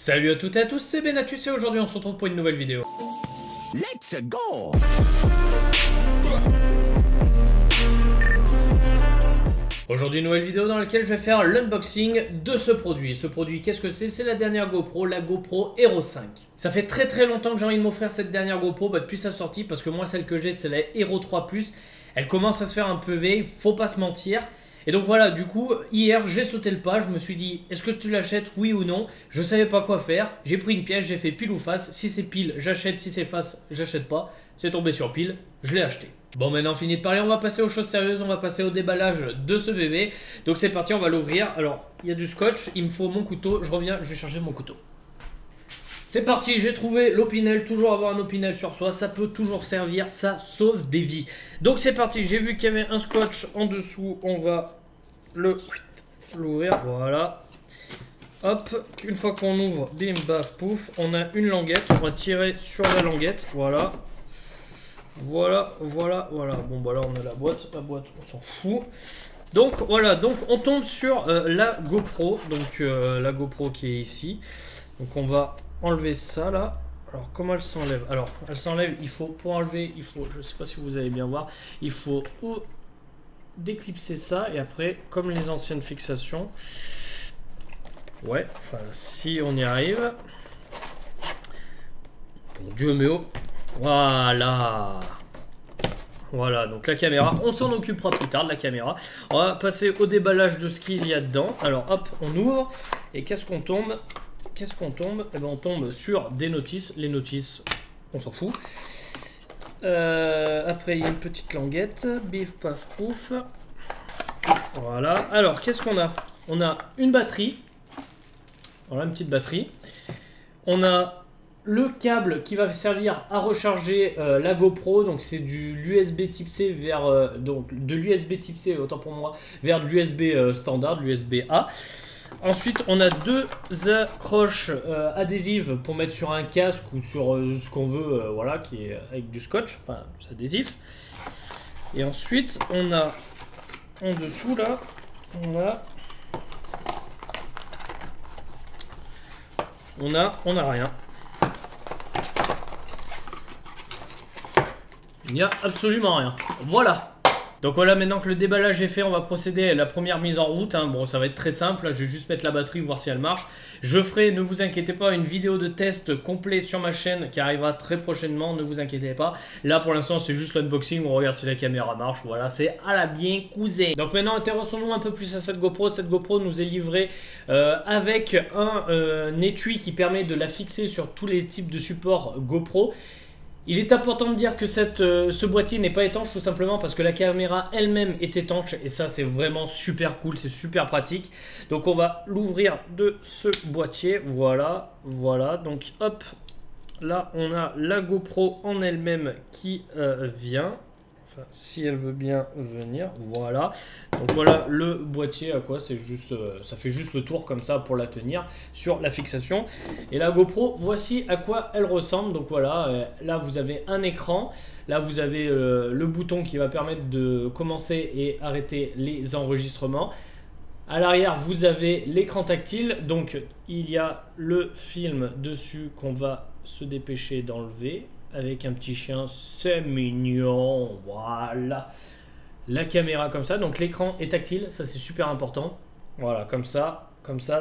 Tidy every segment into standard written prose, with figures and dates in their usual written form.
Salut à toutes et à tous, c'est Benatus et aujourd'hui on se retrouve pour une nouvelle vidéo. Let's go! Aujourd'hui une nouvelle vidéo dans laquelle je vais faire l'unboxing de ce produit. Ce produit, qu'est-ce que c'est? C'est la dernière GoPro, la GoPro Hero 5. Ça fait très longtemps que j'ai envie de m'offrir cette dernière GoPro depuis sa sortie, parce que moi celle que j'ai c'est la Hero 3 Plus. Elle commence à se faire un peu vieille, faut pas se mentir. Et donc voilà, du coup, hier j'ai sauté le pas, je me suis dit, est-ce que tu l'achètes, oui ou non? Je savais pas quoi faire, j'ai pris une pièce, j'ai fait pile ou face. Si c'est pile, j'achète, si c'est face, j'achète pas. C'est tombé sur pile, je l'ai acheté. Bon, maintenant fini de parler, on va passer aux choses sérieuses, on va passer au déballage de ce bébé. Donc c'est parti, on va l'ouvrir. Alors, il y a du scotch, il me faut mon couteau, je reviens, je vais charger mon couteau. C'est parti, j'ai trouvé l'Opinel, toujours avoir un Opinel sur soi, ça peut toujours servir, ça sauve des vies. Donc c'est parti, j'ai vu qu'il y avait un scotch en dessous, on va l'ouvrir, voilà. Hop, une fois qu'on ouvre, bim, baf, pouf, on a une languette, on va tirer sur la languette, voilà. Voilà. Bon bah là on a la boîte on s'en fout. Donc voilà, donc on tombe sur la GoPro, donc la GoPro qui est ici. Donc on va enlever ça là. Alors comment elle s'enlève? Alors elle s'enlève, il faut, pour enlever, il faut, je sais pas si vous allez bien voir, il faut déclipser ça et après comme les anciennes fixations, ouais, enfin si on y arrive, bon Dieu mais oh, voilà, donc la caméra, on s'en occupera plus tard de la caméra. On va passer au déballage de ce qu'il y a dedans. Alors hop, on ouvre et qu'est-ce qu'on tombe? Eh ben on tombe sur des notices. Les notices, on s'en fout. Après il y a une petite languette, bif paf pouf. Voilà, alors qu'est-ce qu'on a? On a une batterie, voilà une petite batterie. On a le câble qui va servir à recharger la GoPro, donc c'est du l'USB type C vers donc de l'USB type C, autant pour moi, vers de l'USB standard, l'USB A. Ensuite, on a deux accroches adhésives pour mettre sur un casque ou sur ce qu'on veut, voilà, qui est avec du scotch, enfin, c'est adhésif. Et ensuite, on a en dessous là, on a rien. Il n'y a absolument rien. Voilà. Donc voilà, maintenant que le déballage est fait, on va procéder à la première mise en route. Hein. Bon, ça va être très simple. Là, je vais juste mettre la batterie, voir si elle marche. Je ferai, ne vous inquiétez pas, une vidéo de test complet sur ma chaîne qui arrivera très prochainement. Ne vous inquiétez pas. Là, pour l'instant, c'est juste l'unboxing. On regarde si la caméra marche. Voilà, c'est à la bien cousée. Donc maintenant, intéressons-nous un peu plus à cette GoPro. Cette GoPro nous est livrée avec un étui qui permet de la fixer sur tous les types de supports GoPro. Il est important de dire que ce boîtier n'est pas étanche, tout simplement parce que la caméra elle-même est étanche et ça c'est vraiment super cool, c'est super pratique. Donc on va l'ouvrir de ce boîtier, voilà, donc hop, là on a la GoPro en elle-même qui vient. Enfin, si elle veut bien venir, voilà. Donc voilà le boîtier à quoi, c'est juste, ça fait juste le tour comme ça pour la tenir sur la fixation. Et la GoPro, voici à quoi elle ressemble. Donc voilà, là vous avez un écran, là vous avez le bouton qui va permettre de commencer et arrêter les enregistrements. À l'arrière, vous avez l'écran tactile, donc il y a le film dessus qu'on va se dépêcher d'enlever. Avec un petit chien, c'est mignon, voilà. La caméra comme ça, donc l'écran est tactile, ça c'est super important. Voilà, comme ça.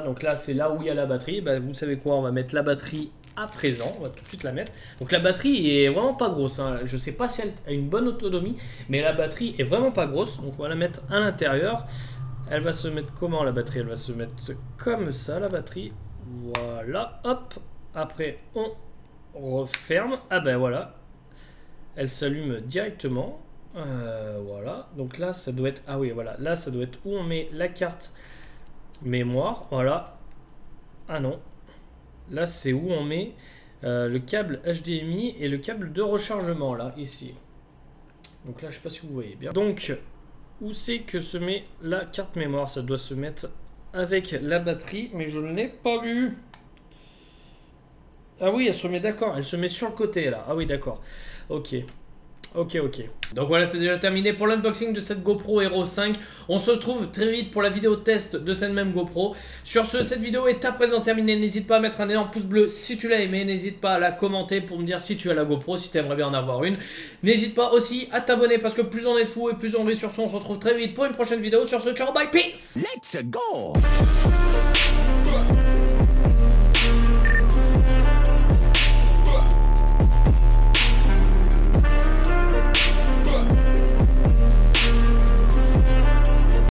Donc là, c'est là où il y a la batterie. Bah, vous savez quoi, on va mettre la batterie à présent, on va tout de suite la mettre. Donc la batterie est vraiment pas grosse, hein. Je sais pas si elle a une bonne autonomie, mais la batterie est vraiment pas grosse. Donc on va la mettre à l'intérieur. Elle va se mettre comment la batterie? Elle va se mettre comme ça, la batterie. Voilà, hop. Après, on referme, ah ben voilà, elle s'allume directement, voilà, donc là ça doit être, ah oui voilà, là ça doit être où on met la carte mémoire, voilà, ah non, là c'est où on met le câble HDMI et le câble de rechargement, là, ici, donc là je sais pas si vous voyez bien, donc où c'est que se met la carte mémoire? Ça doit se mettre avec la batterie, mais je ne l'ai pas vu. Ah oui, elle se met, d'accord, elle se met sur le côté là. Ah oui, d'accord. Ok. Ok. Donc voilà, c'est déjà terminé pour l'unboxing de cette GoPro Hero 5. On se retrouve très vite pour la vidéo test de cette même GoPro. Sur ce, cette vidéo est à présent terminée. N'hésite pas à mettre un énorme pouce bleu si tu l'as aimé. N'hésite pas à la commenter pour me dire si tu as la GoPro, si tu aimerais bien en avoir une. N'hésite pas aussi à t'abonner parce que plus on est fou et plus on rit. Sur ce, on se retrouve très vite pour une prochaine vidéo. Sur ce, ciao, bye, peace. Let's go!